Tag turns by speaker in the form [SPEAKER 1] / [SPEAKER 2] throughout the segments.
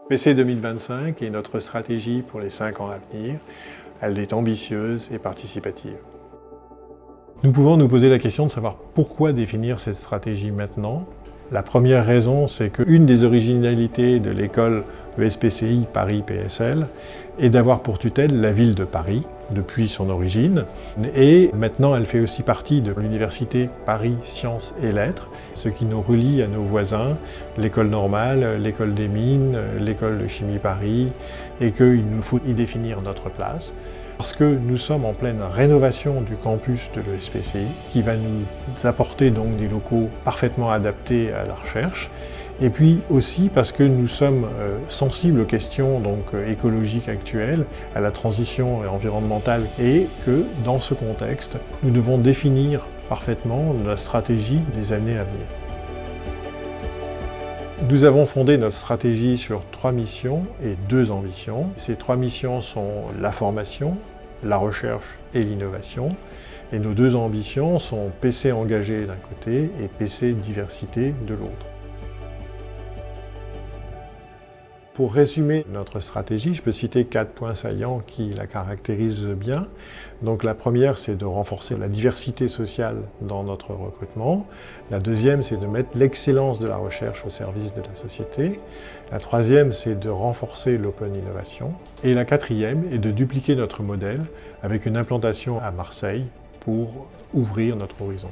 [SPEAKER 1] PC 2025 est notre stratégie pour les 5 ans à venir. Elle est ambitieuse et participative. Nous pouvons nous poser la question de savoir pourquoi définir cette stratégie maintenant. La première raison, c'est qu'une des originalités de l'école ESPCI Paris PSL est d'avoir pour tutelle la ville de Paris depuis son origine. Et maintenant, elle fait aussi partie de l'université Paris Sciences et Lettres, ce qui nous relie à nos voisins, l'école normale, l'école des mines, l'école de chimie Paris, et qu'il nous faut y définir notre place. Parce que nous sommes en pleine rénovation du campus de l'ESPCI, qui va nous apporter donc des locaux parfaitement adaptés à la recherche, et puis aussi parce que nous sommes sensibles aux questions écologiques actuelles, à la transition environnementale, et que dans ce contexte, nous devons définir parfaitement la stratégie des années à venir. Nous avons fondé notre stratégie sur 3 missions et 2 ambitions. Ces 3 missions sont la formation, la recherche et l'innovation. Et nos 2 ambitions sont PC engagé d'un côté et PC diversité de l'autre. Pour résumer notre stratégie, je peux citer 4 points saillants qui la caractérisent bien. Donc la première, c'est de renforcer la diversité sociale dans notre recrutement. La deuxième, c'est de mettre l'excellence de la recherche au service de la société. La troisième, c'est de renforcer l'open innovation. Et la quatrième est de dupliquer notre modèle avec une implantation à Marseille pour ouvrir notre horizon.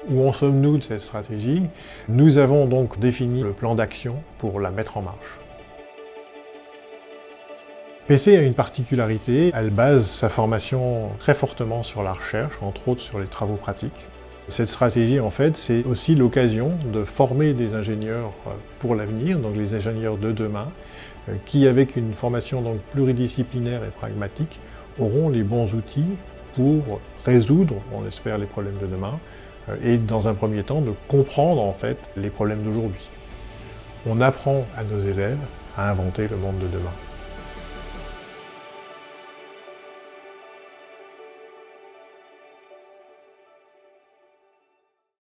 [SPEAKER 1] Où en sommes-nous de cette stratégie? Nous avons donc défini le plan d'action pour la mettre en marche. PC a une particularité, elle base sa formation très fortement sur la recherche, entre autres sur les travaux pratiques. Cette stratégie, en fait, c'est aussi l'occasion de former des ingénieurs pour l'avenir, donc les ingénieurs de demain, qui, avec une formation donc pluridisciplinaire et pragmatique, auront les bons outils pour résoudre, on espère, les problèmes de demain, et dans un premier temps de comprendre en fait les problèmes d'aujourd'hui. On apprend à nos élèves à inventer le monde de demain.